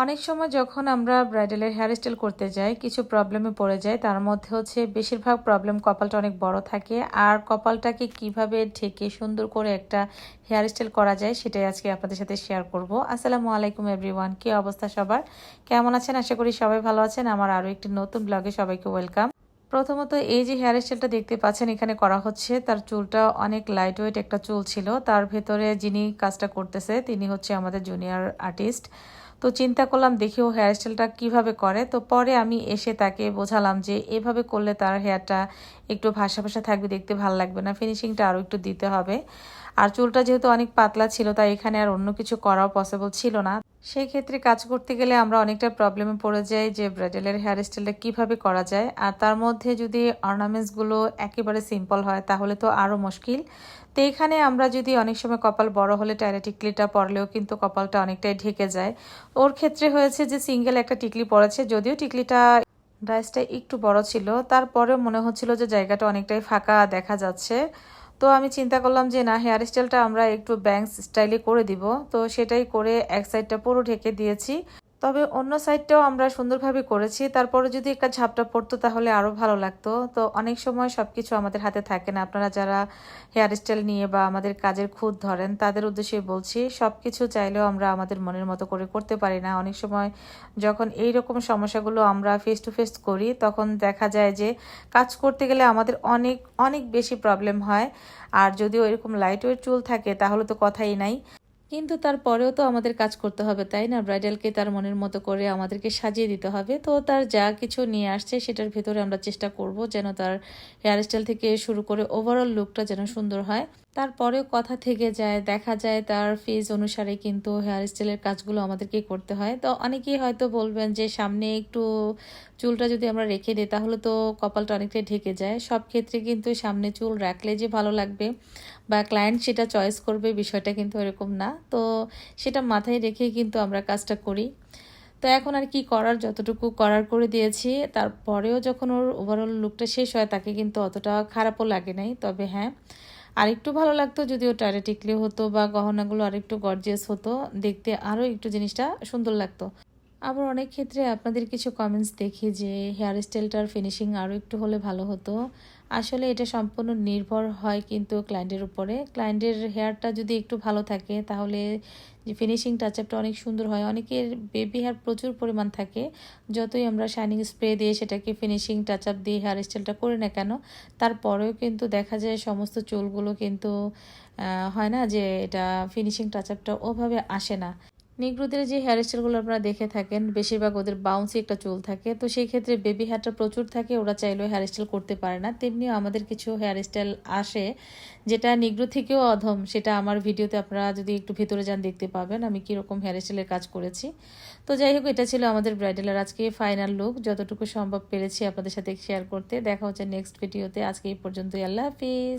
অনেক সময় যখন আমরা ব্রাইডালের হেয়ার স্টাইল করতে যাই কিছু প্রবলেমে পড়ে যাই, তার মধ্যে হচ্ছে বেশিরভাগ প্রবলেম কপালটা অনেক বড় থাকে। আর কপালটাকে কিভাবে ঢেকে সুন্দর করে একটা হেয়ার স্টাইল করা যায় সেটাই আজকে আপনাদের সাথে শেয়ার করব। আসসালামু আলাইকুম এভরিওয়ান, কি অবস্থা সবার, কেমন আছেন? আশা করি সবাই ভালো আছেন। আমার আরও একটি নতুন ব্লগে সবাইকে ওয়েলকাম। প্রথমত এই যে হেয়ার স্টাইলটা দেখতে পাচ্ছেন এখানে করা হচ্ছে, তার চুলটা অনেক লাইট ওয়েট একটা চুল ছিল। তার ভেতরে যিনি কাজটা করতেছে তিনি হচ্ছে আমাদের জুনিয়র আর্টিস্ট। তো চিন্তা করলাম দেখি ও হেয়ার স্টাইলটা কীভাবে করে। তো পরে আমি এসে তাকে বোঝালাম যে এভাবে করলে তার হেয়ারটা একটু ভাসা ভাসা থাকবে, দেখতে ভালো লাগবে না, ফিনিশিংটা আরও একটু দিতে হবে। আর চুলটা যেহেতু অনেক পাতলা ছিল তাই এখানে আর অন্য কিছু করাও পসিবল ছিল না। সেই ক্ষেত্রে কাজ করতে গেলে আমরা অনেকটা প্রবলেমে পড়ে যাই যে ব্রাইডালের হেয়ার স্টাইলটা কীভাবে করা যায়। আর তার মধ্যে যদি অর্নামেন্টসগুলো একেবারে সিম্পল হয় তাহলে তো আরও মুশকিল। তো এখানে আমরা যদি অনেক সময় কপাল বড় হলে টাইরা টিকলিটা পরলেও কিন্তু কপালটা অনেকটাই ঢেকে যায়। ওর ক্ষেত্রে হয়েছে যে সিঙ্গেল একটা টিকলি পড়েছে, যদিও টিকলিটা ডাইসটা একটু বড় ছিল, তারপরেও মনে হচ্ছিল যে জায়গাটা অনেকটাই ফাঁকা দেখা যাচ্ছে। তো আমি চিন্তা করলাম যে না, হেয়ার স্টাইলটা আমরা একটু ব্যাংকস স্টাইলে করে দিব। তো সেটাই করে এক সাইডটা পুরো ঢেকে দিয়েছি, তবে অন্য সাইডটাও আমরা সুন্দরভাবে করেছি। তারপরে যদি একটা ঝাপটা পড়তো তাহলে আরও ভালো লাগতো। তো অনেক সময় সব কিছু আমাদের হাতে থাকে না। আপনারা যারা হেয়ার স্টাইল নিয়ে বা আমাদের কাজের খুঁত ধরেন তাদের উদ্দেশ্যে বলছি, সব কিছু চাইলেও আমরা আমাদের মনের মতো করে করতে পারি না। অনেক সময় যখন এই রকম সমস্যাগুলো আমরা ফেস টু ফেস করি তখন দেখা যায় যে কাজ করতে গেলে আমাদের অনেক অনেক বেশি প্রবলেম হয়। আর যদিও এরকম লাইট ওয়েট চুল থাকে তাহলে তো কথাই নাই, কিন্তু তারপরেও তো আমাদের কাজ করতে হবে, তাই না? ব্রাইডালকে তার মনের মতো করে আমাদেরকে সাজিয়ে দিতে হবে। তো তার যা কিছু নিয়ে আসছে সেটার ভেতরে আমরা চেষ্টা করব যেন তার হেয়ার স্টাইল থেকে শুরু করে ওভারঅল লুকটা যেন সুন্দর হয়। তারপরেও কথা থেকে যায়, দেখা যায় তার ফেজ অনুসারে কিন্তু হেয়ার স্টাইলের কাজগুলো আমাদেরকেই করতে হয়। তো অনেকেই হয়তো বলবেন যে সামনে একটু চুলটা যদি আমরা রেখে দিই তাহলে তো কপালটা অনেকটাই ঢেকে যায়। সব ক্ষেত্রে কিন্তু সামনে চুল রাখলে যে ভালো লাগবে বা ক্লায়েন্ট সেটা চয়েস করবে বিষয়টা কিন্তু এরকম না। তো সেটা মাথায় রেখেই কিন্তু আমরা কাজটা করি। তো এখন আর কি করার, যতটুকু করার করে দিয়েছি। তারপরেও যখন ওর ওভারঅল লুকটা শেষ হয় তাকে কিন্তু অতটা খারাপও লাগে নাই। তবে হ্যাঁ, আরেকটু ভালো লাগতো যদি ও টাইরা টিকলি হতো বা গহনাগুলো আরেকটু গর্জিয়াস হতো, দেখতে আরও একটু জিনিসটা সুন্দর লাগতো। আবার অনেক ক্ষেত্রে আপনাদের কিছু কমেন্টস দেখি যে হেয়ার স্টাইলটার ফিনিশিং আরও একটু হলে ভালো হতো। আসলে এটা সম্পূর্ণ নির্ভর হয় কিন্তু ক্লায়েন্টের উপরে। ক্লায়েন্টের হেয়ারটা যদি একটু ভালো থাকে তাহলে যে ফিনিশিং টাচআপটা অনেক সুন্দর হয়। অনেকের বেবি হেয়ার প্রচুর পরিমাণ থাকে, যতই আমরা শাইনিং স্প্রে দিয়ে সেটাকে ফিনিশিং টাচআপ দিয়ে হেয়ার স্টাইলটা করি না কেন, তারপরেও কিন্তু দেখা যায় সমস্ত চুলগুলো কিন্তু হয় না যে এটা ফিনিশিং টাচআপটা ওভাবে আসে না। নিগ্রোদের যে হেয়ার স্টাইলগুলো আপনারা দেখে থাকেন বেশিরভাগ ওদের বাউন্সি একটা চুল থাকে, তো সেই ক্ষেত্রে বেবি হেয়ারটা প্রচুর থাকে, ওরা চাইলেও হেয়ার স্টাইল করতে পারে না। তেমনিও আমাদের কিছু হেয়ার স্টাইল আসে যেটা নিগ্রো থেকেও অধম, সেটা আমার ভিডিওতে আপনারা যদি একটু ভিতরে যান দেখতে পাবেন আমি কীরকম হেয়ার স্টাইলের কাজ করেছি। তো যাই হোক, এটা ছিল আমাদের ব্রাইডালের আজকে ফাইনাল লুক, যতটুকু সম্ভব পেরেছি আপনাদের সাথে শেয়ার করতে। দেখা হচ্ছে নেক্সট ভিডিওতে। আজকে এই পর্যন্তই, আল্লাহ হাফিজ।